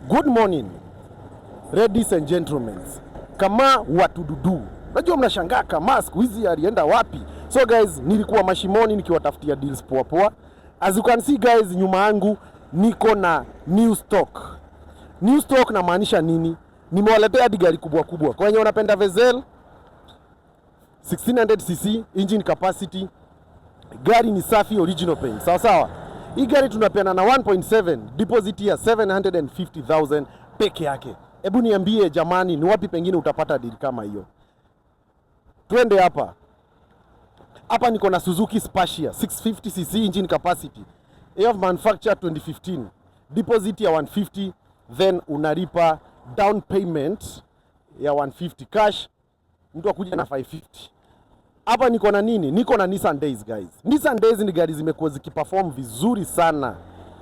Good morning, ladies and gentlemen. Kama watududu. Najua mnashangaa kama siku hizi alienda wapi. So guys, nilikuwa mashimoni nikiwatafutia deals poa poa. As you can see guys, nyuma yangu niko na new stock. New stock na maanisha nini? Nimewaletea hadi gari kubwa kubwa. Kwa wenye wanapenda Vezel 1600cc engine capacity. Gari ni safi, original paint. Sawa sawa. Hii gari tunapeana na 1.7 deposit ya 750,000 peke yake. Hebu niambie jamani, ni wapi pengine utapata deal kama hiyo? Twende hapa. Hapa niko na Suzuki Spacia 650cc engine capacity. Year of manufacture 2015. Deposit ya 150, then unalipa down payment ya 150 cash. Mtu akuja na 550. Hapa niko na nini? Niko na Nissan Days guys. Nissan Days ni gari zimekuwa zikiperform vizuri sana.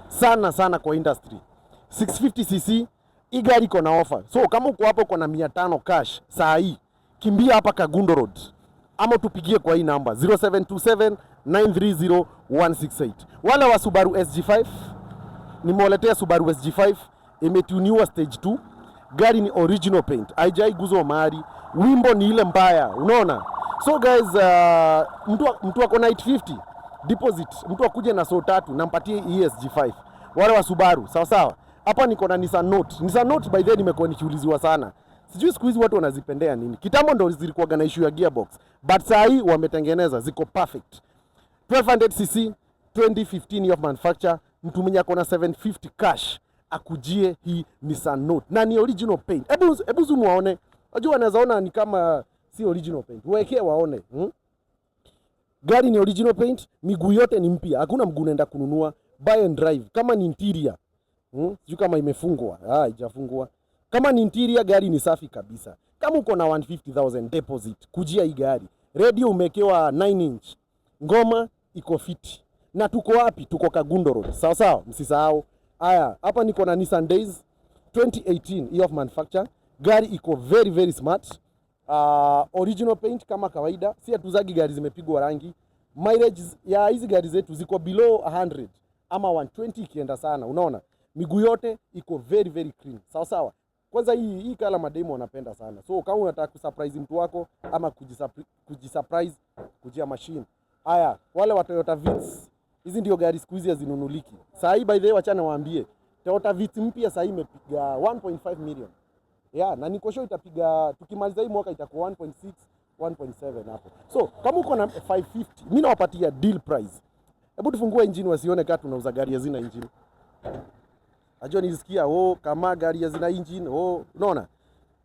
Sana kwa industry. 650cc, hii gari iko na offer. So kama uko hapo na 500 cash saa hii, kimbia hapa Kagundo Road. Ama tupigie kwa hii namba 0727 930 168. Wale wa Subaru SG5, nimewaletea Subaru SG5, imetuniwa stage 2. Gari ni original paint, haijaiguzwa mahali. Wimbo ni ile mbaya, unaona? So guys, mtu ako na 850 deposit, mtu akuje na so 3 nampatie ESG5. Wale wa Subaru, sawa sawa. Hapa niko na Nissan Note. Nissan Note by the way nimekuwa nikiuliziwa sana. Sijui siku hizi watu wanazipendea nini. Kitambo ndo zilikuwa na issue ya gearbox, but saa hii wametengeneza, ziko perfect. 1200cc 2015 year of manufacture. Mtu mwenye ako na 750 cash akujie hii Nissan Note na ni original paint. Hebu zoom waone. Unajua wanaweza ona ni kama si original paint. Waekee waone. Gari ni original paint, miguu yote ni mpya. Hakuna mguu unaenda kununua. Buy and drive. Kama ni interior, sijui kama imefungwa. Haijafungwa. Kama ni interior, gari ni safi kabisa. Kama uko na 150,000 deposit, kujia hii gari. Radio umekewa 9 inch. Ngoma iko fiti. Na tuko wapi? Tuko Kagundo Road. Sawa sawa, msisahau. Haya, hapa niko na Nissan Days 2018 year of manufacture. Gari iko very smart. Original paint kama kawaida. Si hatuzagi gari zimepigwa rangi. Mileage ya hizi gari zetu ziko below 100 ama 120 ikienda sana. Unaona? Miguu yote iko very clean. Sawa sawa. Kwanza hii kala mademo wanapenda sana. So kama unataka kusurprise mtu wako ama kujisurprise kujia machine. Haya, wale wa Toyota Vitz, hizi ndio gari siku hizi hazinunuliki. Saa hii by the way wachana waambie, Toyota Vitz mpya saa hii imepiga 1.5 million. Yeah, na niko sure itapiga, tukimaliza hii mwaka itakuwa 1.6, 1.7 hapo. So kama uko na 550, mimi nawapatia deal price. Hebu tufungue engine wasione kama tunauza gari hazina engine. Najua nilisikia kama gari hazina engine, unaona?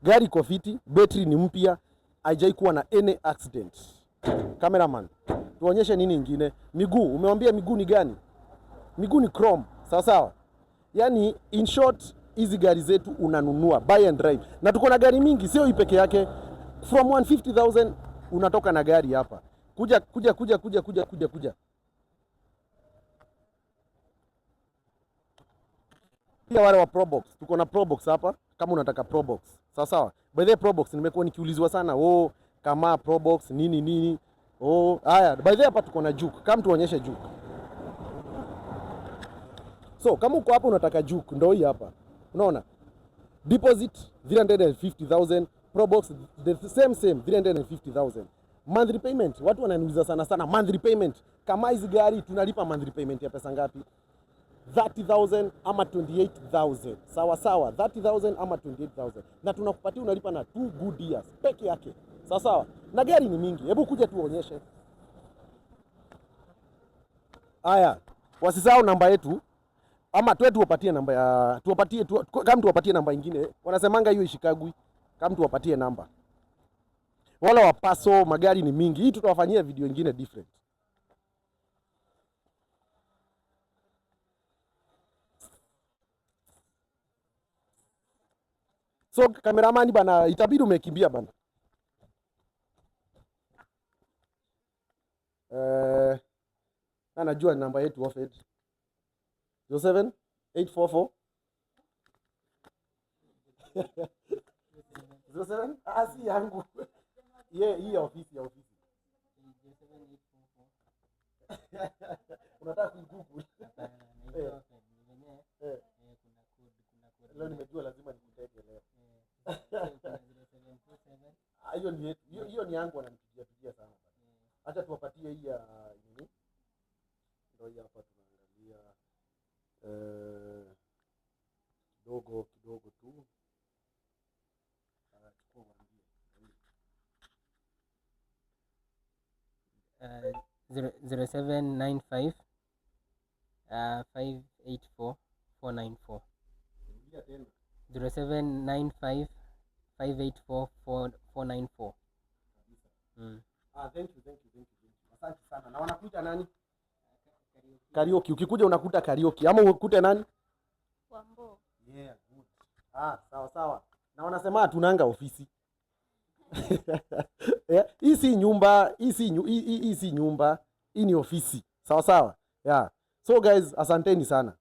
Gari iko fiti, battery ni mpya, haijai kuwa na any accident. Cameraman, tuonyeshe nini ingine? Miguu, umewambia miguu ni gani? Miguu ni chrome, sawa sawa. Yaani in short, hizi gari zetu unanunua buy and drive. Na tuko na gari mingi, sio hii peke yake. From 150,000 unatoka na gari hapa. Kuja. Pia wale wa Probox, tuko na Probox hapa kama unataka Probox. Sawa sawa. By the way Probox nimekuwa nikiulizwa sana, kama Probox nini. Haya, by the way hapa tuko na Juke. Kama tuonyeshe Juke. So, kama uko hapa unataka Juke, ndio hii hapa. Unaona? Deposit 350,000, Probox the same 350,000. Monthly payment, watu wananiuliza sana monthly payment. Kama hizi gari tunalipa monthly payment ya pesa ngapi? 30,000 ama 28,000. Sawa sawa, 30,000 ama 28,000. Na tunakupatia unalipa na 2 good years peke yake. Sawa sawa. Na gari ni mingi. Hebu kuja tuonyeshe. Haya, wasisahau namba yetu. Ama tuwapatie namba ya kama tuwapatie namba nyingine. Wanasemanga hiyo ishikagui. Kama tuwapatie namba. Wala wapaso, magari ni mingi. Hii tutawafanyia video nyingine different. So kameramani bana, itabidi umekimbia bana. Anajua namba yetu offered 07 844 07 si yangu. Hii ofisi. Unataka kuigoogle? Leo nimejua lazima nikutege leo. Hiyo ni yetu. Hiyo ni yangu ananipigia sana. Acha tuwapatie hii ya nini? Ndio hii hapa tunaangalia kidogo tu. Chukua mwambie. 0795 584 494. Rudia tena. 0795 584 494. Thank you. Asante sana. Na wanakuita nani? Karaoke. Ukikuja unakuta karaoke ama ukute nani? Wambo. Yeah, good. Sawa. Na wanasema hatunanga ofisi. Hii si nyumba, hii si nyumba, hii ni ofisi. Sawa. Yeah. So guys, asanteni sana.